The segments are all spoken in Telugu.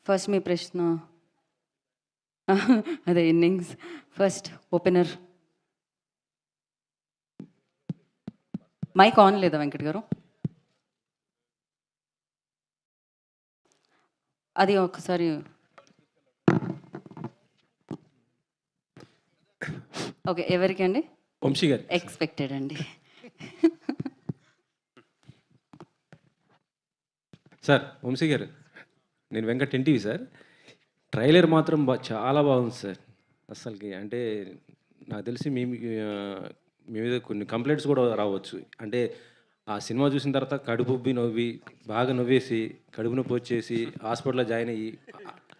ఫస్ట్ మీ ప్రశ్న అదే innings first opener. Mic on లేదా వెంకట్ గారు? అది ఒకసారి ఓకే. ఎవరికి అండి? వంశీ గారు. ఎక్స్పెక్టెడ్ అండి. సార్ వంశీ గారు, నేను వెంకట్ ఎన్టీవీ సార్. ట్రైలర్ మాత్రం చాలా బాగుంది సార్. అసలుకి అంటే నాకు తెలిసి మీ మీద కొన్ని కంప్లైంట్స్ కూడా రావచ్చు. అంటే ఆ సినిమా చూసిన తర్వాత కడుపుబ్బి నవ్వి బాగా నవ్వేసి కడుపు నొప్పి వచ్చేసి హాస్పిటల్లో జాయిన్ అయ్యి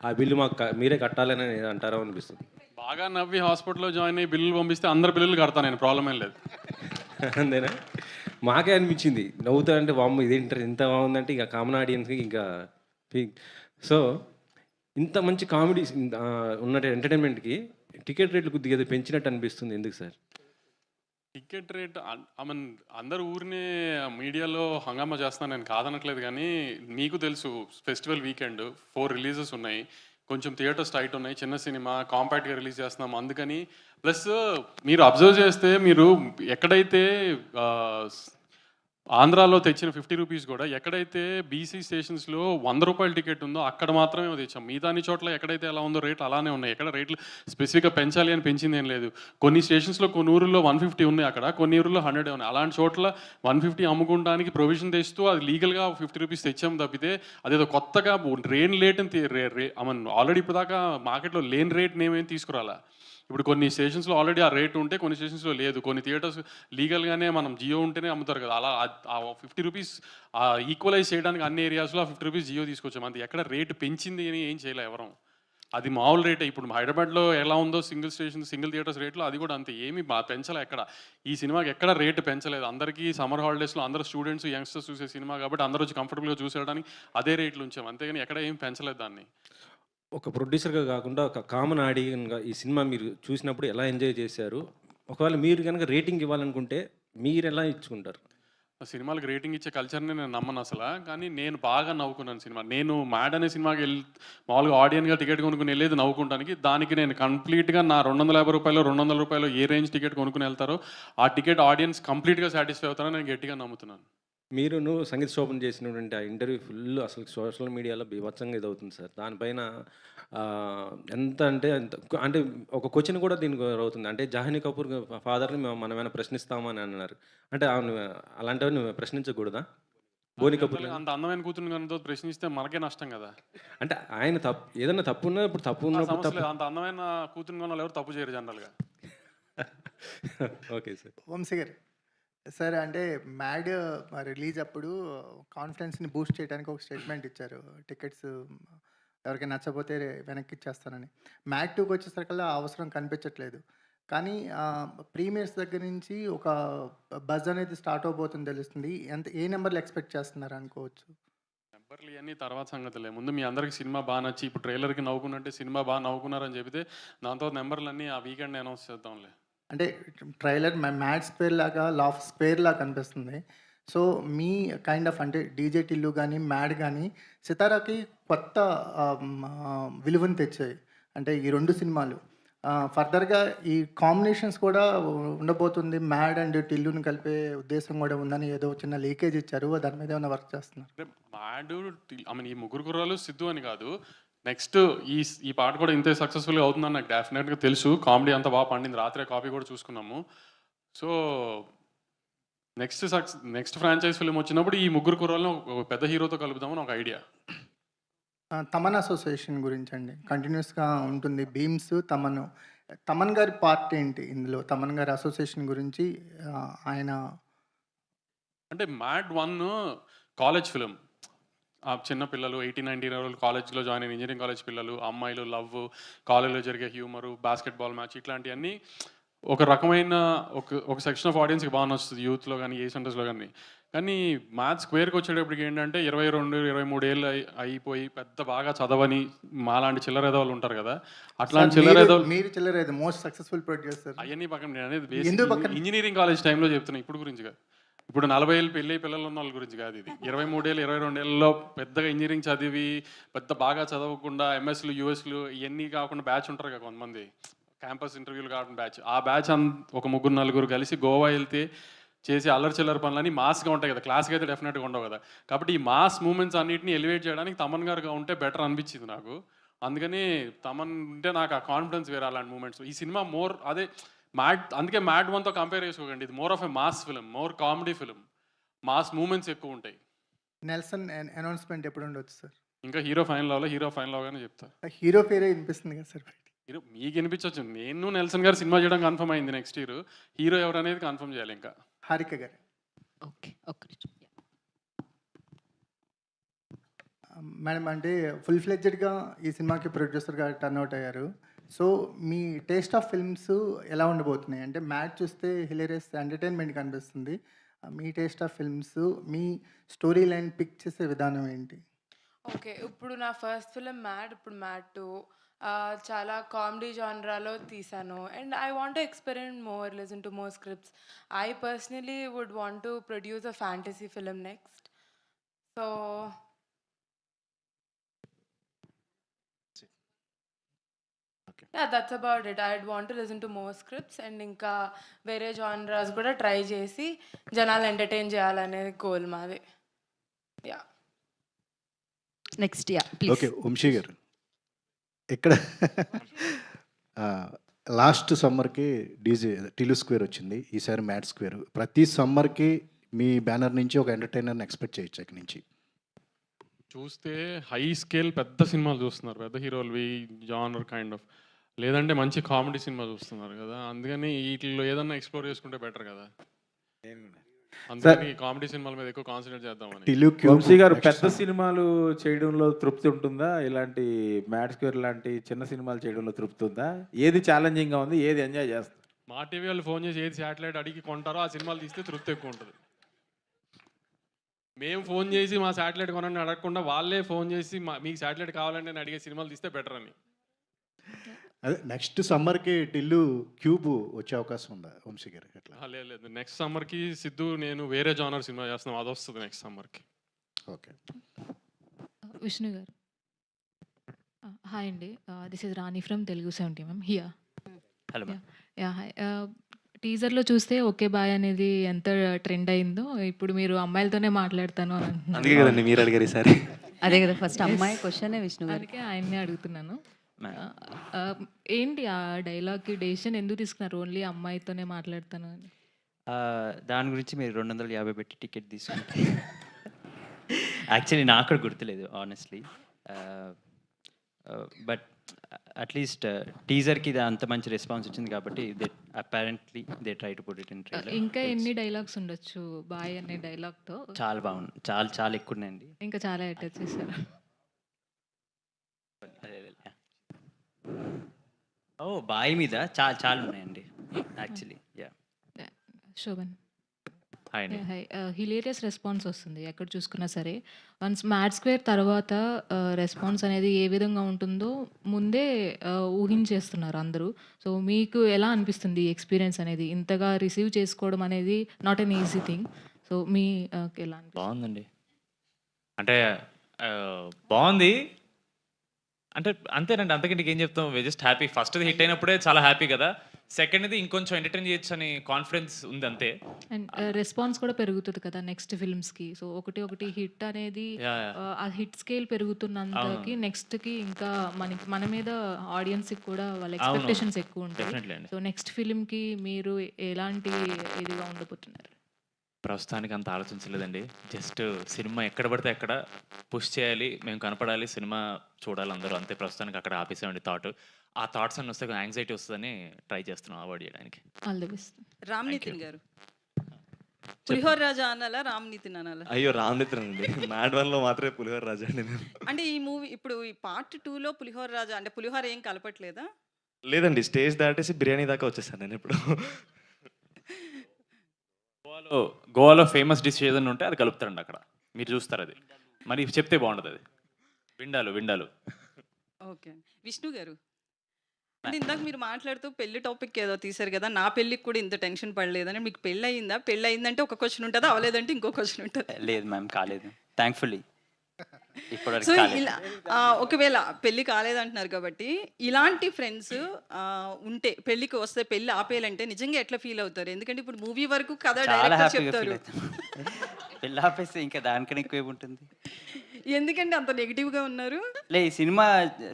ఆ బిల్లు మాకు మీరే కట్టాలని అంటారా అనిపిస్తుంది. బాగా నవ్వి హాస్పిటల్లో జాయిన్ అయ్యి బిల్లులు పంపిస్తే అందరు బిల్లులు కడతాను నేను, ప్రాబ్లం ఏం లేదు. అంతేనా? మాకే అనిపించింది నవ్వుతా అంటే వామ్మ ఇదేంటారు ఇంత బాగుందంటే ఇంకా కామన్ ఆడియన్స్కి ఇంకా సో ఇంత మంచి కామెడీ ఉన్న ఎంటర్టైన్మెంట్కి టికెట్ రేట్లు కొద్దిగా పెంచినట్టు అనిపిస్తుంది. ఎందుకు sir ticket rate? I mean అందరు ఊరినే మీడియాలో హంగామా చేస్తున్నాను, నేను కాదనట్లేదు. కానీ మీకు తెలుసు ఫెస్టివల్ వీకెండ్ 4 రిలీజెస్ ఉన్నాయి, కొంచెం థియేటర్స్ టైట్ ఉన్నాయి, చిన్న సినిమా కాంపాక్ట్గా రిలీజ్ చేస్తున్నాం అందుకని. ప్లస్ మీరు అబ్జర్వ్ చేస్తే మీరు ఎక్కడైతే ఆంధ్రాలో తెచ్చిన 50 రూపీస్ కూడా ఎక్కడైతే బీసీ స్టేషన్స్లో 100 రూపాయల టికెట్ ఉందో అక్కడ మాత్రమే తెచ్చాం. మిగతా అన్ని చోట్ల ఎక్కడైతే ఎలా ఉందో రేట్లు అలానే ఉన్నాయి. ఎక్కడ రేట్లు స్పెసిఫిక్గా పెంచాలి అని పెంచింది ఏం లేదు. కొన్ని స్టేషన్స్లో కొన్ని ఊరుల్లో 150 ఉన్నాయి, అక్కడ కొన్ని ఊరుల్లో 100 ఉన్నాయి. అలాంటి చోట్ల 150 అమ్ముకోవడానికి ప్రొవిజన్ తెస్తూ అది లీగల్గా 50 రూపీస్ తెచ్చాం తప్పితే అదేదో కొత్తగా రెయిన్ లేట్ అని ఐ మీన్ ఆల్రెడీ ఇప్పుడు దాకా మార్కెట్లో లేని రేట్ నేమేం తీసుకురాలా. ఇప్పుడు కొన్ని స్టేషన్స్లో ఆల్రెడీ ఆ రేట్ ఉంటే కొన్ని స్టేషన్స్లో లేదు. కొన్ని థియేటర్స్ లీగల్గానే మనం జియో ఉంటేనే అమ్ముతారు కదా, అలా ఆ 50 రూపీస్ ఈక్వలైజ్ చేయడానికి అన్ని ఏరియాస్లో ఆ 50 రూపీస్ జియో తీసుకొచ్చాం. అంతే, ఎక్కడ రేటు పెంచింది అని ఏం చేయలే ఎవరం. అది మామూలు రేటే. ఇప్పుడు హైదరాబాద్లో ఎలా ఉందో సింగిల్ థియేటర్స్ రేట్లో అది కూడా అంతే, ఏమి పెంచలే ఎక్కడ. ఈ సినిమాకి ఎక్కడ రేటు పెంచలేదు. అందరికీ సమ్మర్ హాలిడేస్లో అందరూ స్టూడెంట్స్ యంగ్స్టర్స్ చూసే సినిమా కాబట్టి అందరూ వచ్చి కంఫర్టబుల్గా చూసేయడానికి అదే రేట్లు ఉంచాం, అంతేగాని ఎక్కడ ఏం పెంచలేదు దాన్ని. ఒక ప్రొడ్యూసర్గా కాకుండా ఒక కామన్ ఆడియన్గా ఈ సినిమా మీరు చూసినప్పుడు ఎలా ఎంజాయ్ చేశారు? ఒకవేళ మీరు కనుక రేటింగ్ ఇవ్వాలనుకుంటే మీరు ఎలా ఇచ్చుకుంటారు? సినిమాలకు రేటింగ్ ఇచ్చే కల్చర్ని నేను నమ్మను అసలు. కానీ నేను బాగా నవ్వుకున్నాను సినిమా. నేను మ్యాడ్ అనే సినిమాకి మామూలుగా ఆడియన్గా టికెట్ కొనుక్కుని వెళ్ళేది నవ్వుకుంటానికి. దానికి నేను కంప్లీట్గా నా 250 రూపాయలు 200 రూపాయలు ఏ రేంజ్ టికెట్ కొనుక్కుని వెళ్తారో ఆ టికెట్ ఆడియన్స్ కంప్లీట్గా సాటిస్ఫై అవుతారని నేను గట్టిగా నమ్ముతున్నాను. మీరును సంగీత శోభన్ చేసినటువంటి ఆ ఇంటర్వ్యూ ఫుల్ అసలు సోషల్ మీడియాలో బీభత్సంగా ఇదవుతుంది సార్. దానిపైన ఎంత అంటే అంటే ఒక క్వశ్చన్ కూడా దీనికి అవుతుంది. అంటే జాహ్నవి కపూర్ ఫాదర్ని మనం ఏమైనా ప్రశ్నిస్తామా అని అన్నారు. అంటే అలాంటివన్నీ ప్రశ్నించకూడదా? బోని కపూర్ అంత అందమైన కూతురు కనుక ప్రశ్నిస్తే మనకే నష్టం కదా. అంటే ఆయన ఏదైనా తప్పు ఉన్నా ఇప్పుడు తప్పు ఉన్నప్పుడు అంత అందమైన కూతురు కొన్న ఎవరు తప్పు చేయరు జనరల్గా. Okay sir. Vamsi garu sir, అంటే మ్యాడ్ రిలీజ్ అప్పుడు కాన్ఫిడెన్స్ని బూస్ట్ చేయడానికి ఒక స్టేట్మెంట్ ఇచ్చారు, టికెట్స్ ఎవరికైనా నచ్చపోతే వెనక్కి ఇచ్చేస్తానని. మ్యాడ్ 2కి వచ్చేసరికల్లా అవసరం కనిపించట్లేదు. కానీ ప్రీమియర్స్ దగ్గర నుంచి ఒక బజ్ అనేది స్టార్ట్ అవబోతుంది తెలుస్తుంది. ఏ నెంబర్లు ఎక్స్పెక్ట్ చేస్తున్నారు అనుకోవచ్చు? నెంబర్లు ఇవన్నీ తర్వాత సంగతులే. ముందు మీ అందరికి సినిమా బాగా నచ్చి ఇప్పుడు ట్రైలర్కి నవ్వుకున్నట్టే సినిమా బాగా నవ్వుకున్నారని చెబితే దాంతో నెంబర్లన్నీ ఆ వీకెండ్ అనౌన్స్ చేద్దాంలే. అంటే ట్రైలర్ మ్యాడ్ స్క్వేర్ లాగా లాఫ్ స్క్వేర్ లాగా కనిపిస్తుంది. సో మీ కైండ్ ఆఫ్ అంటే డీజే టిల్లు కానీ మ్యాడ్ కానీ సితారాకి కొత్త విలువను తెచ్చాయి. అంటే ఈ 2 సినిమాలు ఫర్దర్గా ఈ కాంబినేషన్స్ కూడా ఉండబోతుంది. మ్యాడ్ అండ్ టిల్లుని కలిపే ఉద్దేశం కూడా ఉందని ఏదో చిన్న లీకేజ్ ఇచ్చారు. దాని మీద ఏమైనా వర్క్ చేస్తున్నారు? మ్యాడ్ ఐ మీన్ ఈ ముగ్గురు కుర్రాలు సిద్ధు అని కాదు, నెక్స్ట్ ఈ పాట కూడా ఇంతే సక్సెస్ఫుల్గా అవుతుందని నాకు డెఫినెట్గా తెలుసు. కామెడీ అంతా బాగా పండింది, రాత్రే కాపీ కూడా చూసుకున్నాము. సో నెక్స్ట్ ఫ్రాంచైజ్ ఫిల్మ్ వచ్చినప్పుడు ఈ ముగ్గురు కుర్రాలను ఒక పెద్ద హీరోతో కలుపుదామని ఒక ఐడియా. తమన్ అసోసియేషన్ గురించి అండి, కంటిన్యూస్గా ఉంటుంది బీమ్స్. తమన్ గారి పార్ట్ ఏంటి ఇందులో? తమన్ గారి అసోసియేషన్ గురించి ఆయన అంటే మ్యాడ్ 1 కాలేజ్ ఫిలిం. చిన్న పిల్లలు 18-19 years కాలేజ్లో జాయిన్ అయిన ఇంజనీరింగ్ కాలేజ్ పిల్లలు, అమ్మాయిలు, లవ్, కాలేజ్లో జరిగే హ్యూమరు, బాస్కెట్బాల్ మ్యాచ్ ఇట్లాంటివన్నీ ఒక రకమైన ఒక సెక్షన్ ఆఫ్ ఆడియన్స్కి బాగా నచ్చుతుంది, యూత్లో కానీ ఏ సెంటర్స్లో కానీ. కానీ మ్యాథ్స్ స్క్వేర్కి వచ్చేటప్పటికి ఏంటంటే 22-23 ఏళ్ళు అయిపోయి పెద్ద బాగా చదవని మాలాంటి చిల్లరేదవాళ్ళు ఉంటారు కదా, అట్లాంటి చిల్లరేదవాళ్ళు. మీరు చిల్లరేది మోస్ట్ సక్సెస్ఫుల్ ప్రొడ్యూసర్ అవన్నీ పక్కన నేను అనేది ఇంజనీరింగ్ కాలేజ్ టైంలో చెప్తున్నా, ఇప్పుడు గురించి కాదు. ఇప్పుడు 40 ఏళ్ళు పెళ్ళి పిల్లలు ఉన్న వాళ్ళ గురించి కాదు ఇది. 23 ఏళ్ళు 22 ఏళ్ళలో పెద్దగా ఇంజనీరింగ్ చదివి పెద్ద బాగా చదవకుండా ఎంఎస్లు యూఎస్లు ఇవన్నీ కాకుండా బ్యాచ్ ఉంటారు కదా కొంతమంది, క్యాంపస్ ఇంటర్వ్యూలు కాకుండా బ్యాచ్. ఆ బ్యాచ్ ఒక 3-4 కలిసి గోవా వెళ్తే చేసి అల్లరి చిల్లర పనులని మాస్గా ఉంటాయి కదా, క్లాస్కి అయితే డెఫినెట్గా ఉండవు కదా. కాబట్టి ఈ మాస్ మూమెంట్స్ అన్నింటినీ ఎలివేట్ చేయడానికి తమన్ గారుగా ఉంటే బెటర్ అనిపించింది నాకు. అందుకని తమన్ ఉంటే నాకు ఆ కాన్ఫిడెన్స్ వేరే అలాంటి మూమెంట్స్. ఈ సినిమా మోర్ అదే మ్యాడ్, అందుకే మ్యాడ్ 1తో కంపేర్ చేసుకోకండి. ఇది more of a mass film, more comedy film, mass moments ఎక్కువ ఉంటాయి. నెల్సన్ అనౌన్స్మెంట్ ఎప్పుడు ఉండొచ్చు సార్? ఇంకా హీరో ఫైనల్ అవ్వాలి, హీరో ఫైనల్ అవగానే చెప్తా. హీరో పేరే వినిపిస్తుంది కదా సార్? హీరో మీకు వినిపించవచ్చు, నేను నెల్సన్ గారు సినిమా చేయడం కన్ఫర్మ్ అయింది. నెక్స్ట్ ఇయర్ హీరో ఎవరు అనేది కన్ఫర్మ్ చేయాలి. ఇంకా హారిక గారు. ఓకే, ఒక్క నిమిషం. మేడం, అంటే ఫుల్ ఫ్లెడ్జెడ్గా ఈ సినిమాకి ప్రొడ్యూసర్గా టర్న్ అవుట్ అయ్యారు. సో మీ టేస్ట్ ఆఫ్ ఫిల్మ్స్ ఎలా ఉండబోతున్నాయి? అంటే మ్యాడ్ చూస్తే హిలేరియస్ ఎంటర్టైన్మెంట్ కనిపిస్తుంది. మీ టేస్ట్ ఆఫ్ ఫిల్మ్స్, మీ స్టోరీ లైన్ పిక్ చేసే విధానం ఏంటి? ఓకే, ఇప్పుడు నా ఫస్ట్ ఫిలిం మ్యాడ్, ఇప్పుడు మ్యాడ్ 2 చాలా కామెడీ జానరాలో తీసాను. And I want to experiment more, listen to more scripts. I personally would want to produce a fantasy film next. So that's about it. I want to listen to more scripts and ఇంకా వేరే జానరాస్ కూడా ట్రై చేసి జనాలు ఎంటర్టైన్ చేయాలనేది గోల్ మాది. Yeah, next please. Okay, Vamshi garu, ఇక్కడ లాస్ట్ సమ్మర్కి డీజే టిలు స్క్వేర్ వచ్చింది, ఈసారి మ్యాడ్ స్క్వేర్. ప్రతి సమ్మర్కి మీ బ్యానర్ నుంచి ఒక ఎంటర్టైనర్ని ఎక్స్పెక్ట్ చేయొచ్చు ఇక్కడ నుంచి. చూస్తే హై స్కేల్ పెద్ద సినిమాలు చూస్తున్నారు, పెద్ద హీరోలు జానర్ కైండ్ ఆఫ్, లేదంటే మంచి కామెడీ సినిమా చూస్తున్నారు కదా. అందుకని వీటిలో ఏదన్నా ఎక్స్ప్లోర్ చేసుకుంటే బెటర్ కదా. అందుకని కామెడీ సినిమాల మీద ఎక్కువ కాన్సన్ట్రేట్ చేద్దామని. టిలు వంశీ గారు, పెద్ద సినిమాలు చేయడంలో తృప్తి ఉంటుందా? ఇలాంటి మ్యాడ్ స్క్వేర్ లాంటి చిన్న సినిమాలు చేయడంలో తృప్తి ఉందా? ఏది ఛాలెంజింగ్గా ఉంది, ఏది ఎంజాయ్ చేస్తారు? మా టీవీ వాళ్ళు ఫోన్ చేసి ఏది శాటిలైట్ అడిగి కొంటారో ఆ సినిమాలు తీస్తే తృప్తి ఎక్కువ ఉంటుంది. మేము ఫోన్ చేసి మా శాటిలైట్ కొనని అడగకుండా వాళ్ళే ఫోన్ చేసి మీకు శాటిలైట్ కావాలంటే నేను అడిగే సినిమాలు తీస్తే బెటర్ అని. అదే నెక్స్ట్ సమ్మర్కి టిల్లు క్యూబ్ వచ్చే అవకాశం ఉందా వంశీ గారు? ఎట్లా? లేదు, నెక్స్ట్ సమ్మర్కి సిద్ధు నేను వేరే జానర్ సినిమా చేస్తున్నాం, అది వస్తుంది నెక్స్ట్ సమ్మర్కి. ఓకే. విష్ణు గారు, హాయ్ అండి, this is Rani from Telugu 70 ma'am here. Hello. Ya, hi. టీజర్లో చూస్తే ఓకే బాయ్ అనేది ఎంత ట్రెండ్ అయిందో, ఇప్పుడు మీరు అమ్మాయిలతోనే మాట్లాడతాను అని అంటున్నారు. అందుకే కదండి మీరు అడిగారు ఈసారి. అదే కదా ఫస్ట్ అమ్మాయి క్వశ్చనే విష్ణు గారు. అందుకే ఆయన్నే అడుగుతున్నాను. ఏంటి ఆ డైలాగ్కి డెసిషన్ ఎందుకు తీసుకున్నారు, ఓన్లీ అమ్మాయితోనే మాట్లాడతాను అని? దాని గురించి మీరు 250 పెట్టి టికెట్ తీసుకుంటే యాక్చువల్లీ నాకు కూడా గుర్తులేదు ఆనెస్ట్లీ. బట్ అట్లీస్ట్ టీజర్కి ఇది అంత మంచి రెస్పాన్స్ వచ్చింది కాబట్టి they apparently they try to put it in trailer. ఇంకా ఎన్ని డైలాగ్స్ ఉండొచ్చు బాయ్ అనే డైలాగ్తో? చాలా బాగుంది, చాలా చాలా ఎక్కువ ఉన్నాయండి. ఇంకా చాలా అటాచ్ చేశారు. ఓ బాయ్ మీద చాలా చాలా ఉన్నాయండి యాక్చువల్లీ. యా, శోభన్. హాయ్ అండి. హాయ్. హిలేరియస్ రెస్పాన్స్ వస్తుంది ఎక్కడ చూసుకున్నా సరే. వన్స్ మ్యాడ్ స్క్వేర్ తర్వాత రెస్పాన్స్ అనేది ఏ విధంగా ఉంటుందో ముందే ఊహించేస్తున్నారు అందరూ. సో మీకు ఎలా అనిపిస్తుంది ఈ ఎక్స్పీరియన్స్ అనేది, ఇంతగా రిసీవ్ చేసుకోవడం అనేది not an easy thing. So మీ ఎలా అనిపిస్తుంది? బాగుందండి, అంటే బాగుంది అంటే అంతేనండి, అంతకంటే ఏం చెప్తాం. We just happy. First hit అయినప్పుడే చాలా హ్యాపీ కదా, సెకండ్ది ఇంకొంచెం ఎంటర్టైన్ చేయొచ్చు అని కాన్ఫిడెన్స్ ఉంది అంతే. అండ్ రెస్పాన్స్ కూడా పెరుగుతుంది కదా నెక్స్ట్ ఫిల్మ్స్కి. సో ఒకటి హిట్ అనేది ఆ హిట్ స్కేల్ పెరుగుతున్నంతకి నెక్స్ట్కి ఇంకా మన మీద ఆడియన్స్కి కూడా వాళ్ళ ఎక్స్పెక్టేషన్స్ ఎక్కువ ఉంటాయి. సో నెక్స్ట్ ఫిల్మ్కి మీరు ఎలాంటి ఇదిగా ఉండబోతున్నారు? ప్రస్తుతానికి అంత ఆలోచించలేదండి. జస్ట్ సినిమా ఎక్కడ పడితే ఎక్కడ పుష్ చేయాలి, మేము కనపడాలి, సినిమా చూడాలి అందరూ, అంతే. ప్రస్తుతానికి అక్కడ ఆపేసామండి థాట్. ఆ థాట్స్ అన్ని వస్తే యాంగ్జైటీ వస్తుందని ట్రై చేస్తున్నాం అవాయిడ్ చేయడానికి. All the best. Ram Nitin garu, Pulihora రాజా అనాలా రామ్ నితిన్ అనాలా? అయ్యో రామ్ నితిన్ అండి, మ్యాడ్ 1లో మాత్రమే పులిహోర రాజా అండి నేను. అంటే ఈ మూవీ ఇప్పుడు ఈ పార్ట్ 2లో పులిహోర రాజా అంటే పులిహోర ఏం కలపట్లేదా? లేదండి, స్టేజ్ దాటేసి బిర్యానీ దాకా వచ్చేసాను నేను ఇప్పుడు. గోవాలో ఫేమస్ డిష్ ఏదైనా ఉంటే అది కలుపుతారండి అక్కడ, మీరు చూస్తారు. అది మరి చెప్తే బాగుంటుంది. అది విండాలు. ఓకే. విష్ణు గారు, అంటే ఇందాక మీరు మాట్లాడుతూ పెళ్లి టాపిక్ ఏదో తీశారు కదా, నా పెళ్ళికి కూడా ఇంత టెన్షన్ పడలేదని. మీకు పెళ్ళి అయిందా? పెళ్ళి అయిందంటే ఒక క్వశ్చన్ ఉంటుంది, అవలేదంటే ఇంకో క్వశ్చన్ ఉంటుంది. లేదు మ్యామ్, కాలేదు. థ్యాంక్ఫుల్లీ సో ఇప్పటివరకు కాలేదు. ఇలా ఒకవేళ పెళ్లి కాలేదంటున్నారు కాబట్టి, ఇలాంటి ఫ్రెండ్స్ ఉంటే పెళ్ళికి వస్తే పెళ్లి ఆపేయాలంటే నిజంగా ఎట్లా ఫీల్ అవుతారు? ఎందుకంటే ఇప్పుడు మూవీ వరకు కథ చాలా డైరెక్టర్ హ్యాపీగా ఫీల్ చెప్తారు. అవుతాం. పెళ్ళి ఆపేస్తే ఇంకా దానికన్నా ఎక్కువ ఏముంటుంది. ఎందుకంటే అంత నెగిటివ్గా ఉన్నారు? లే, ఈ సినిమా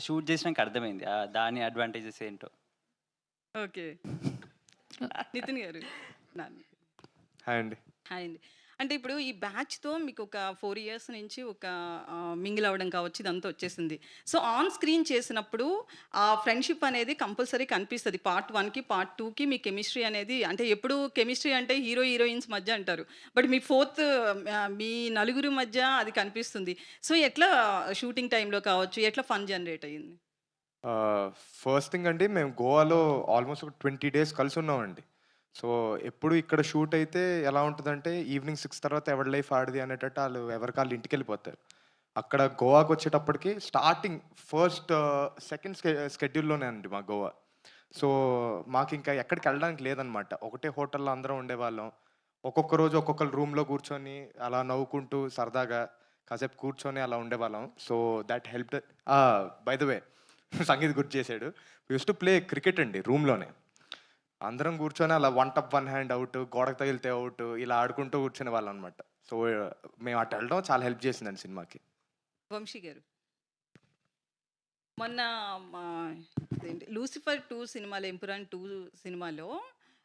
షూట్ చేసినాక అర్థమైంది దాని అడ్వాంటేజెస్ ఏంటో. ఓకే. నితిన్ గారు. హాయ్ అండి. హాయ్ అండి. అంటే ఇప్పుడు ఈ బ్యాచ్తో మీకు ఒక 4 ఇయర్స్ నుంచి ఒక మింగిల్ అవ్వడం కావచ్చు, ఇదంతా వచ్చేసింది. సో ఆన్ స్క్రీన్ చేసినప్పుడు ఆ ఫ్రెండ్షిప్ అనేది కంపల్సరీ కనిపిస్తుంది. పార్ట్ 1కి పార్ట్ 2కి మీ కెమిస్ట్రీ అనేది, అంటే ఎప్పుడు కెమిస్ట్రీ అంటే హీరో హీరోయిన్స్ మధ్య అంటారు, బట్ మీ మీ నలుగురు మధ్య అది కనిపిస్తుంది. సో ఎట్లా షూటింగ్ టైంలో కావచ్చు, ఎట్లా ఫన్ జనరేట్ అయ్యింది? ఫస్ట్ థింగ్ అండి, మేము గోవాలో ఆల్మోస్ట్ ఒక 20 days కలిసి ఉన్నామండి. సో ఎప్పుడు ఇక్కడ షూట్ అయితే ఎలా ఉంటుందంటే ఈవినింగ్ 6 తర్వాత ఎవరి లైఫ్ ఆడిది అనేటట్టు వాళ్ళు ఎవరికాళ్ళు ఇంటికి వెళ్ళిపోతారు. అక్కడ గోవాకి వచ్చేటప్పటికి స్టార్టింగ్ సెకండ్ స్కెడ్యూల్లోనే అండి మా గోవా. సో మాకు ఇంకా ఎక్కడికి వెళ్ళడానికి లేదనమాట. ఒకటే హోటల్లో అందరం ఉండేవాళ్ళం. ఒక్కొక్క రోజు ఒక్కొక్కరు రూమ్లో కూర్చొని అలా నవ్వుకుంటూ సరదాగా కాసేపు కూర్చొని అలా ఉండేవాళ్ళం. So that help. By the way, sangeet గుర్తు చేశాడు. యూస్ టు ప్లే క్రికెట్ అండి రూమ్లోనే. అందరం కూర్చొని అలా 1 టప్ 1 హ్యాండ్ అవుట్, గోడకు తగిలితే అవుట్, ఇలా ఆడుకుంటూ కూర్చునే వాళ్ళం అనమాట. సో మేము అటు వెళ్ళడం చాలా హెల్ప్ చేసిందండి సినిమాకి. వంశీ గారు, మొన్న లూసిఫర్ 2 సినిమాలో, ఎంపురాన్ 2 సినిమాలో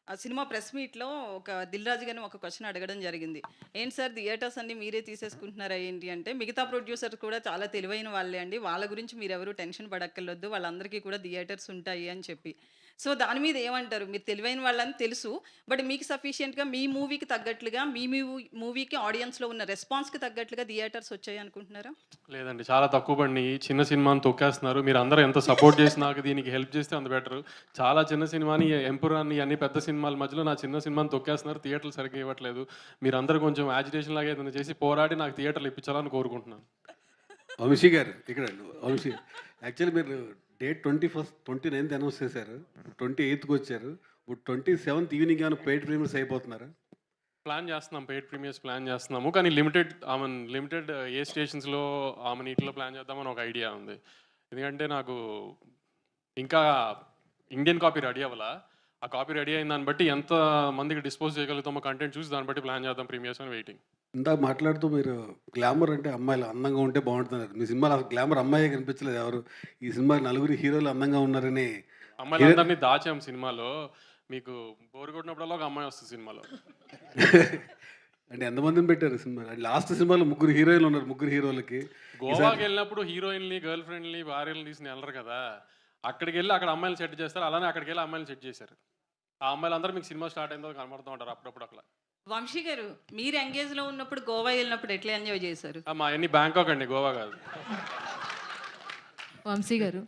ఆ సినిమా ప్రెస్ మీట్లో ఒక దిల్ రాజు గారిని ఒక క్వశ్చన్ అడగడం జరిగింది. ఏంటి సార్ థియేటర్స్ అన్ని మీరే తీసేసుకుంటున్నారా ఏంటి అంటే, మిగతా ప్రొడ్యూసర్స్ కూడా చాలా తెలివైన వాళ్ళే అండి, వాళ్ళ గురించి మీరు ఎవరు టెన్షన్ పడక్కర్లేదు, వాళ్ళందరికీ కూడా థియేటర్స్ ఉంటాయి అని చెప్పి. సో దాని మీద ఏమంటారు? మీరు తెలివైన వాళ్ళని తెలుసు, బట్ మీకు సఫిషియెంట్గా మీ మూవీకి తగ్గట్లుగా, మీ మూవీకి ఆడియన్స్లో ఉన్న రెస్పాన్స్కి తగ్గట్లుగా థియేటర్స్ వచ్చాయి అనుకుంటున్నారా? లేదండి, చాలా తక్కువ పడినాయి. చిన్న సినిమాని తొక్కేస్తున్నారు. మీరు అందరూ ఎంత సపోర్ట్ చేసి నాకు దీనికి హెల్ప్ చేస్తే అంత బెటర్. చాలా చిన్న సినిమాని, ఎంపురాన్ని, అన్ని పెద్ద సినిమాల మధ్యలో నా చిన్న సినిమాని తొక్కేస్తున్నారు. థియేటర్లు సరిగ్గా ఇవ్వట్లేదు. మీరు అందరూ కొంచెం యాజిటేషన్ లాగా ఏదైనా చేసి పోరాడి నాకు థియేటర్లు ఇప్పించాలని కోరుకుంటున్నాను. వంశీ గారు ఇక్కడ వంశీ, యాక్చువల్లీ మీరు డేట్ 29th అనౌన్స్ చేశారు, 28th వచ్చారు. ఇప్పుడు 27th ఈవినింగ్ ఏమైనా పెయిడ్ ప్రీమియర్స్ అయిపోతున్నారా? ప్లాన్ చేస్తున్నాం, పెయిడ్ ప్రీమియర్స్ ప్లాన్ చేస్తున్నాము, కానీ లిమిటెడ్ ఏ స్టేషన్స్లో నీటిలో ప్లాన్ చేద్దామని ఒక ఐడియా ఉంది. ఎందుకంటే నాకు ఇంకా ఇండియన్ కాపీ రెడీ అవ్వాలా. ఆ కాపీ రెడీ అయిన దాన్ని బట్టి ఎంత మందికి డిస్పోజ్ చేయగలుగుతామో కంటెంట్ చూసి దాన్ని బట్టి ప్లాన్ చేద్దాం ప్రీమియర్స్ అని వెయిటింగ్. ఇందాక మాట్లాడుతూ మీరు గ్లామర్ అంటే అమ్మాయిలు అందంగా ఉంటే బాగుంటున్నారు. మీ సినిమాలో గ్లామర్ అమ్మాయి కనిపించలేదు ఎవరు. ఈ సినిమా నలుగురు హీరోలు అందంగా ఉన్నారని అమ్మాయిలందరినీ దాచాం సినిమాలో. మీకు బోర్ కొట్టినప్పుడల్లా ఒక అమ్మాయి వస్తుంది సినిమాలో. అంటే ఎంతమందిని పెట్టారు సినిమా? లాస్ట్ సినిమాలో 3 హీరోయిన్లు ఉన్నారు. 3 హీరోలకి గోవాకి వెళ్ళినప్పుడు హీరోయిన్ని, గర్ల్ ఫ్రెండ్ని, భార్యలు తీసుకుని వెళ్ళరు కదా. అక్కడికి వెళ్ళి అక్కడ అమ్మాయిలు సెట్ చేస్తారు. అలానే అక్కడికి వెళ్ళి అమ్మాయిలు సెట్ చేశారు. ఆ అమ్మాయిలందరూ మీకు సినిమా స్టార్ట్ అయిందో కనబడుతూ ఉంటారు అప్పుడప్పుడు అట్లా. వంశీ గారు, మీరు ఎంగేజ్లో ఉన్నప్పుడు గోవా వెళ్ళినప్పుడు ఎట్లా ఎంజాయ్ చేశారు? మా అన్ని బ్యాంకాక్ అండి, గోవా కాదు. వంశీ గారు,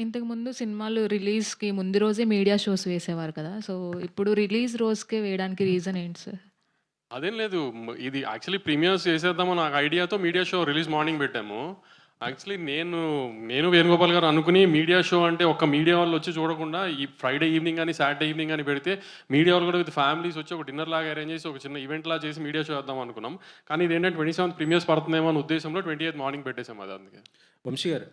ఇంతకుముందు సినిమాలు రిలీజ్కి ముందు రోజే మీడియా షోస్ వేసేవారు కదా, సో ఇప్పుడు రిలీజ్ రోజుకే వేయడానికి రీజన్ ఏంటి సార్? అదేం లేదు, ఇది యాక్చువల్లీ ప్రీమియర్స్ చేసేద్దాము నాకు ఐడియాతో మీడియా షో రిలీజ్ మార్నింగ్ పెట్టాము. యాక్చువల్లీ నేను వేణుగోపాల్ గారు అనుకుని మీడియా షో అంటే ఒక్క మీడియా వాళ్ళు వచ్చి చూడకుండా ఈ ఫ్రైడే ఈవినింగ్ కానీ సాటర్డే ఈవినింగ్ అని పెడితే మీడియా వాళ్ళు కూడా విత్ ఫ్యామిలీస్ వచ్చి ఒక డిన్నర్ లాగా అరేంజ్ చేసి ఒక చిన్న ఈవెంట్ లాగా చేసి మీడియా షో వేద్దాం అనుకున్నాం. కానీ ఇది ఏంటంటే 27th ప్రీమియర్స్ పడుతుందేమో అనే ఉద్దేశంలో 28th మార్నింగ్ పెట్టేసాం. అది అందుకే. వంశీ గారు,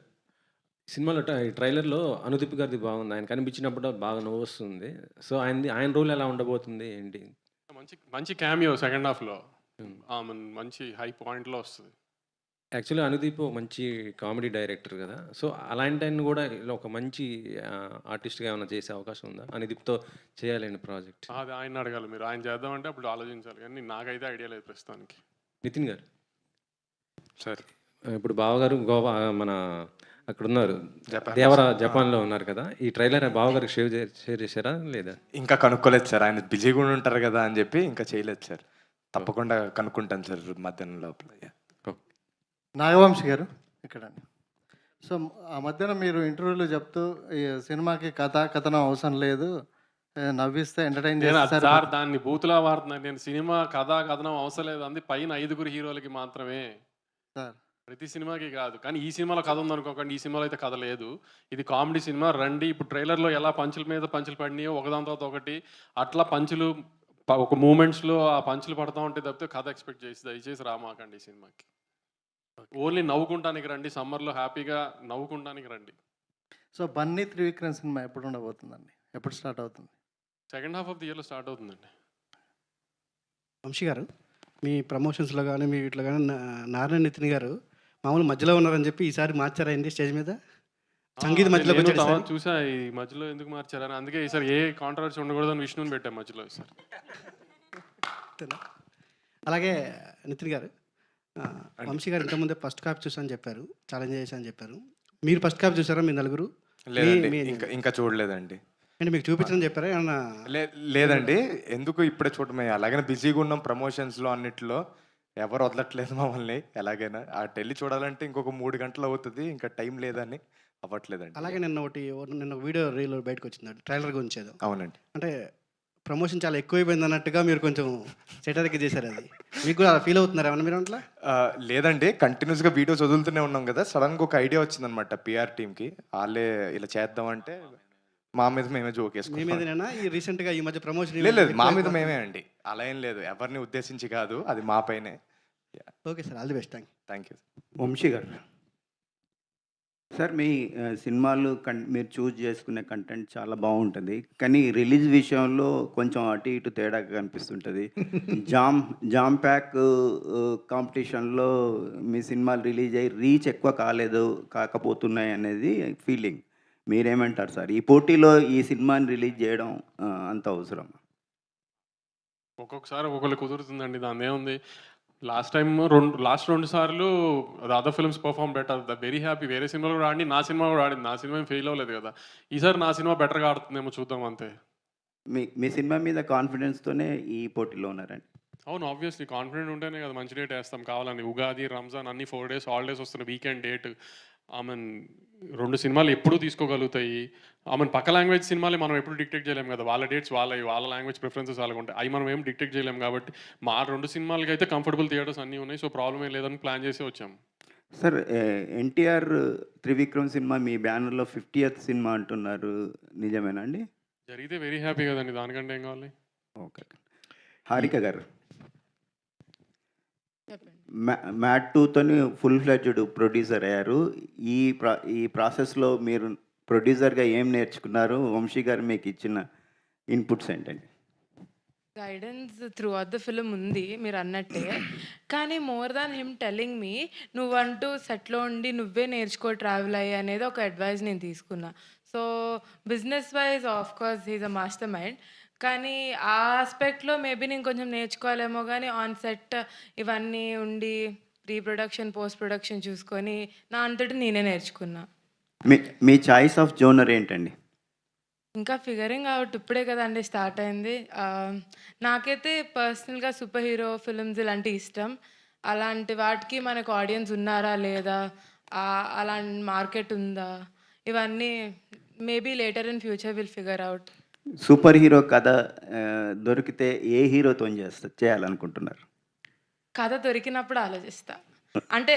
సినిమాలో ట్రైలర్లో అనుదీప్ గారిది బాగుంది. ఆయన కనిపించినప్పుడు బాగా నవ్వు వస్తుంది. సో ఆయన రోల్ ఎలా ఉండబోతుంది ఏంటి? మంచి క్యామియో సెకండ్ హాఫ్లో మంచి హై పాయింట్లో వస్తుంది. యాక్చువల్లీ అనుదీప్ మంచి కామెడీ డైరెక్టర్ కదా, సో అలాంటి ఆయన కూడా ఇలా ఒక మంచి ఆర్టిస్ట్గా ఏమైనా చేసే అవకాశం ఉందా? అనుదీప్తో చేయాలండి ప్రాజెక్ట్. అది ఆయన అడగాలి మీరు. ఆయన చేద్దామంటే అప్పుడు ఆలోచించాలి, కానీ నాకైతే ఐడియా లేదు ప్రస్తుతానికి. నితిన్ గారు సార్, ఇప్పుడు బావగారు గోవా మన అక్కడ ఉన్నారు, జపాన్లో ఉన్నారు కదా. ఈ ట్రైలర్ బావగారికి షేర్ చేశారా లేదా? ఇంకా కనుక్కోలేదు సార్. ఆయన బిజీగా ఉంటారు కదా అని చెప్పి ఇంకా చేయలేదు సార్. తప్పకుండా కనుక్కుంటాను సార్ మధ్యాహ్నం లోపల. నాగవంశి గారు ఇక్కడ. సో ఆ మధ్యన మీరు ఇంటర్వ్యూలో చెప్తూ ఈ సినిమాకి కథనం అవసరం లేదు, నవ్విస్తే ఎంటర్టైన్ చేస్తారు సార్. దాన్ని బూతులా వాడుతున్నాను నేను. సినిమా కథనం అవసరం లేదు అంది పైన 5 హీరోలకి మాత్రమే. సార్ ప్రతి సినిమాకి కాదు, కానీ ఈ సినిమాలో కథ ఉందనుకోకండి, ఈ సినిమాలో అయితే కథ లేదు. ఇది కామెడీ సినిమా. రండి, ఇప్పుడు ట్రైలర్లో ఎలా పంచుల మీద పంచులు పడినాయో ఒకదాని తర్వాత ఒకటి, అట్లా పంచులు ఒక మూమెంట్స్లో ఆ పంచులు పడతా ఉంటే తప్పితే కథ ఎక్స్పెక్ట్ చేసి దయచేసి రామాకండి ఈ సినిమాకి. ఓన్లీ నవ్వుకుంటానికి రండి, సమ్మర్లో హ్యాపీగా నవ్వుకుంటానికి రండి. సో బన్నీ త్రివిక్రమ్ సినిమా ఎప్పుడు ఉండబోతుందండి, ఎప్పుడు స్టార్ట్ అవుతుంది? సెకండ్ హాఫ్ ఆఫ్ ది ఇయర్లో స్టార్ట్ అవుతుందండి. వంశీ గారు, మీ ప్రమోషన్స్లో కానీ మీ వీటిలో కానీ నారాయణ నితిన్ గారు మామూలు మధ్యలో ఉన్నారని చెప్పి ఈసారి మార్చారైంది స్టేజ్ మీద సంగీత మధ్యలో నేను చూసా ఈ మధ్యలో ఎందుకు మార్చారని, అందుకే ఈసారి ఏ కాంట్రవర్సీ ఉండకూడదని విష్ణుని పెట్టాం మధ్యలో ఈసారి. అలాగే నితిన్ గారు, వంశీ గారు ఇంతకుముందే ఫస్ట్ కాపీ చూసాను చెప్పారు, ఛాలెంజ్ చేశాను చెప్పారు. మీరు ఫస్ట్ కాపీ చూసారా మీ నలుగురు? లేదండి, ఇంకా చూడలేదండి. అంటే మీకు చూపించడం చెప్పారా ఏమన్నా? లేదండి, ఎందుకు ఇప్పుడే చూడమే, అలాగనే బిజీగా ఉన్నాం ప్రమోషన్స్లో అన్నిట్లో, ఎవరు వదలట్లేదు మమ్మల్ని. ఎలాగైనా అటు వెళ్ళి చూడాలంటే ఇంకొక 3 గంటలు అవుతుంది, ఇంకా టైం లేదని అవ్వట్లేదండి. అలాగే నిన్న వీడియో రీల్ బయటకు వచ్చింది ట్రైలర్ గురించి ఏదో. అవునండి, అంటే ప్రమోషన్ చాలా ఎక్కువైపోయింది అన్నట్టుగా మీరు కొంచెం సెటర్కి చేశారు. అది మీకు కూడా ఫీల్ అవుతున్నారు ఏమన్నా మీరు అట్లా? లేదండి, కంటిన్యూస్గా వీడియోస్ వదులుతూనే ఉన్నాం కదా. సడన్గా ఒక ఐడియా వచ్చిందనమాట పిఆర్ టీమ్కి, వాళ్ళే ఇలా చేద్దామంటే మా మీద మేమే జోక్ మీ వేసుకున్నాం. మీదనేనా ఈ రీసెంట్గా ఈ మధ్య ప్రమోషన్? లేదు, మా మీద మేమే అండి, అలా ఏం లేదు, ఎవరిని ఉద్దేశించి కాదు, అది మా పైనే. Okay sir, all the best. Thank you. Vamshi garu sir, మీ సినిమాలు మీరు చూస్ చేసుకునే కంటెంట్ చాలా బాగుంటుంది, కానీ రిలీజ్ విషయంలో కొంచెం అటు ఇటు తేడా కనిపిస్తుంటుంది. జామ్ ప్యాక్ కాంపిటీషన్లో మీ సినిమాలు రిలీజ్ అయ్యి రీచ్ ఎక్కువ కాకపోతున్నాయి అనేది ఫీలింగ్. మీరేమంటారు సార్? ఈ పోటీలో ఈ సినిమాని రిలీజ్ చేయడం అంత అవసరం? ఒక్కొక్కసారి ఒక్కొక్కరు కుదురుతుందండి, దాని ఏముంది. లాస్ట్ 2 సార్లు other films perform better, very happy. వేరే సినిమాలు కూడా ఆడి, నా సినిమా కూడా ఆడింది, నా సినిమా ఏం ఫెయిల్ అవ్వలేదు కదా. ఈసారి నా సినిమా బెటర్గా ఆడుతుందేమో చూద్దాం అంతే. మీ సినిమా మీద కాన్ఫిడెన్స్తోనే ఈ పోటీలో ఉన్నారండి? అవును, ఆబ్వియస్లీ కాన్ఫిడెంట్ ఉంటేనే కదా మంచి డేట్ వేస్తాం. కావాలని ఉగాది, రంజాన్ అన్ని 4 days హాలిడేస్ వస్తున్నాయి, వీకెండ్ డేట్. 2 సినిమాలు ఎప్పుడూ తీసుకోగలుగుతాయి. పక్క లాంగ్వేజ్ సినిమాలు మనం ఎప్పుడు డిక్టేట్ చేయలేము కదా, వాళ్ళ డేట్స్ వాళ్ళ లాంగ్వేజ్ ప్రిఫరెన్సెస్ వాళ్ళకు ఉంటాయి, అవి మనం ఏం డిక్టేట్ చేయలేము. కాబట్టి మా 2 సినిమాలకి అయితే కంఫర్టబుల్ థియేటర్స్ అన్నీ ఉన్నాయి, సో ప్రాబ్లం ఏం లేదని ప్లాన్ చేసి వచ్చాము. సార్, ఎన్టీఆర్ త్రివిక్రమ్ సినిమా మీ బ్యానర్లో 50th సినిమా అంటున్నారు, నిజమేనా అండి? జరిగితే వెరీ హ్యాపీ కదండి, దానికంటే ఏం కావాలి. ఓకే. హారిక గారు, మ్యాట్ 2తోని ఫుల్ ఫ్లెడ్జ్డ్ ప్రొడ్యూసర్ అయ్యారు. ఈ ప్రాసెస్లో మీరు ప్రొడ్యూసర్గా ఏం నేర్చుకున్నారు? వంశీ గారు మీకు ఇచ్చిన ఇన్పుట్స్ ఏంటండి? గైడెన్స్ త్రూ అవుట్ ద ఫిలిం ఉంది మీరు అన్నట్టే, కానీ more than him telling me నువ్వంటూ సెట్లో ఉండి నువ్వే నేర్చుకో, ట్రావెల్ అయ్యి అనేది ఒక అడ్వైస్ నేను తీసుకున్నా. So business wise of course he's a mastermind, కానీ ఆ ఆస్పెక్ట్లో మేబీ నేను కొంచెం నేర్చుకోవాలేమో, కానీ ఆన్ సెట్ ఇవన్నీ ఉండి ప్రీ ప్రొడక్షన్ పోస్ట్ ప్రొడక్షన్ చూసుకొని నా అంతటి నేనే నేర్చుకున్నా. మీ చాయిస్ ఆఫ్ జోనర్ ఏంటండి? ఇంకా ఫిగరింగ్ అవుట్, ఇప్పుడే కదండి స్టార్ట్ అయింది. నాకైతే పర్సనల్గా సూపర్ హీరో ఫిల్మ్స్ ఇలాంటి ఇష్టం. అలాంటి వాటికి మనకు ఆడియన్స్ ఉన్నారా లేదా, అలాంటి మార్కెట్ ఉందా, ఇవన్నీ maybe later in future will figure out. Super hero కథ దొరికితే ఏ హీరోతో చేయాలనుకుంటున్నారు? కథ దొరికినప్పుడు ఆలోచిస్తా. అంటే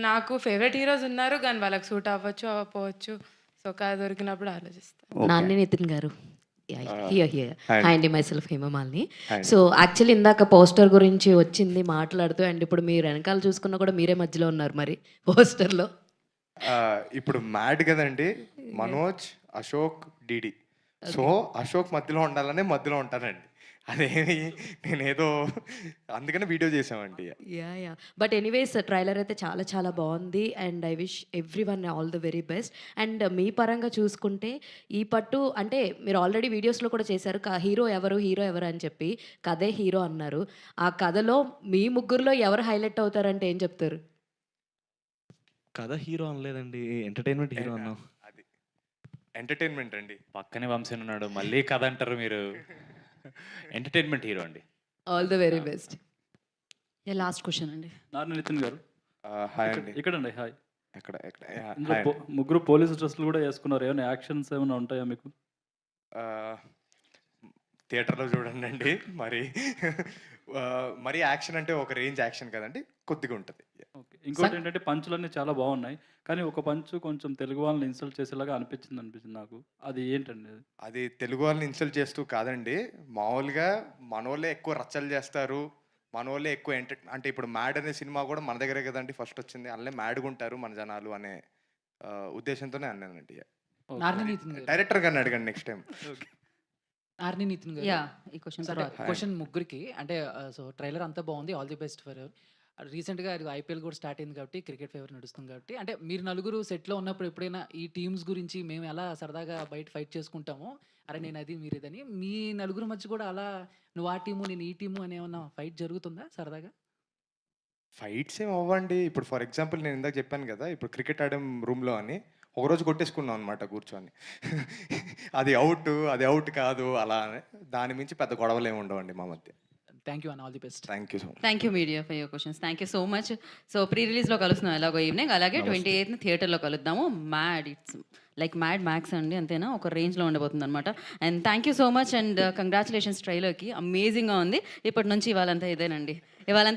నాకు ఫేవరెట్ హీరోస్ ఉన్నారు, కానీ వాళ్ళకి సూట్ అవ్వచ్చు అవ్వకపోవచ్చు. సో కథ దొరికినప్పుడు ఆలోచిస్తా. నాని నితిన్ గారు, హాయ్ అండి, మైసెల్ఫ్ హేమమాలిని. సో యాక్చువల్లీ ఇందాక పోస్టర్ గురించి వచ్చింది మాట్లాడుతూ, అండ్ ఇప్పుడు మీరు వెనకాల చూసుకున్నా కూడా మీరే మధ్యలో ఉన్నారు మరి పోస్టర్లో. ఇప్పుడు మ్యాడ్ కదండి, మనోజ్, అశోక్, డిడి. సో అశోక్ మధ్యలో ఉండాలనే మధ్యలో ఉంటానండి, అదేమి నేనేదో అందుకనే వీడియో చేసామండి. యా బట్ ఎనీవేస్ ట్రైలర్ అయితే చాలా చాలా బాగుంది, and I wish every one all the very best. And మీ పరంగా చూసుకుంటే ఈ పట్టు అంటే మీరు ఆల్రెడీ వీడియోస్లో కూడా చేశారు, హీరో ఎవరు అని చెప్పి, కథే హీరో అన్నారు. ఆ కథలో మీ ముగ్గురులో ఎవరు హైలైట్ అవుతారంటే ఏం చెప్తారు? కథ హీరో అనలేదండి, ఎంటర్టైన్మెంట్ హీరో అన్నాం. అది ఎంటర్టైన్మెంట్ అండి. పక్కనే వంశన్ ఉన్నాడు, మళ్ళీ కథ అంటారు మీరు. ఎంటర్టైన్మెంట్ హీరో అండి. All the very best. Last question అండి, నారాయణ నితిన్ గారు. హాయ్ అండి. ఇక్కడండి హాయ్. ఎక్కడ ముగ్గురు పోలీసు డ్రెస్సులు కూడా వేసుకున్నారు, ఏమైనా యాక్షన్స్ ఏమైనా ఉంటాయా మీకు? థియేటర్లో చూడండి అండి, మరి యాక్షన్ అంటే ఒక రేంజ్ యాక్షన్ కదండి, కొద్దిగా ఉంటుంది. ఓకే. ఇంకోటి ఏంటంటే పంచులన్నీ చాలా బాగున్నాయి. కానీ ఒక పంచు కొంచెం తెలుగు వాళ్ళని ఇన్సల్ట్ చేసేలాగా అనిపించింది నాకు. అది ఏంటండి అది? అది తెలుగు వాళ్ళని ఇన్సల్ట్ చేస్తూ కాదండి. మామూలుగా మనోళ్ళే ఎక్కువ రచ్చలు చేస్తారు. మనోళ్ళే ఎక్కువ అంటే ఇప్పుడు 'మ్యాడ్' అనే సినిమా కూడా మన దగ్గరే కదండీ ఫస్ట్ వచ్చింది. అందులో మ్యాడ్‌గుంటారు మన జనాలు అనే ఉద్దేశంతోనే అన్నానండి. నారిని నితిన్ గారు. డైరెక్టర్ గారిని అడగండి నెక్స్ట్ టైం. నారిని నితిన్ గారు. యాహ్! ఈ క్వెషన్ అంటే తర్వాత. క్వెషన్ ముగ్గురికి. అంటే సో ట్రైలర్ అంతా బాగుంది. ఆల్ ది బెస్ట్ ఫర్ రీసెంట్‌గా ఐపీఎల్ కూడా స్టార్ట్ అయింది కాబట్టి క్రికెట్ ఫేవర్ నడుస్తుంది కాబట్టి అంటే మీరు నలుగురు సెట్‌లో ఉన్నప్పుడు ఎప్పుడైనా ఈ టీమ్స్ గురించి మేము ఎలా సరదాగా బయట ఫైట్ చేసుకుంటామో, అరే నేను అది మీరు ఇదని మీ నలుగురు మధ్య కూడా అలా నువ్వు ఆ టీము నేను ఈ టీము అని ఏమన్నా ఫైట్ జరుగుతుందా సరదాగా? ఫైట్స్ ఏమి అవ్వండి. ఇప్పుడు ఫర్ ఎగ్జాంపుల్ నేను ఇందాక చెప్పాను కదా! ఇప్పుడు క్రికెట్ ఆడాం రూమ్‌లో అని. ఒకరోజు కొట్టేసుకున్నాం అనమాట కూర్చొని. అది అవుట్ కాదు అలా అని. దాని మించి పెద్ద గొడవలేమి ఉండవండి మా మధ్య. Thank you and all the best. Thank you so much. Thank you media for your questions. Thank you so much. So ప్రీ రిలీజ్‌లో కలుస్తున్నాం ఎలాగో ఈవినింగ్. అలాగే 28న థియేటర్‌లో కలుద్దాము. Mad it's like Mad Max అండి అంతేనా? ఒక రేంజ్‌లో ఉండబోతుందనమాట. And thank you so much and congratulations ట్రైలర్‌కి. అమేజింగ్‌గా ఉంది. ఇప్పటి నుంచి ఇవాళంతా ఇదేనండి. ఇవాళంతా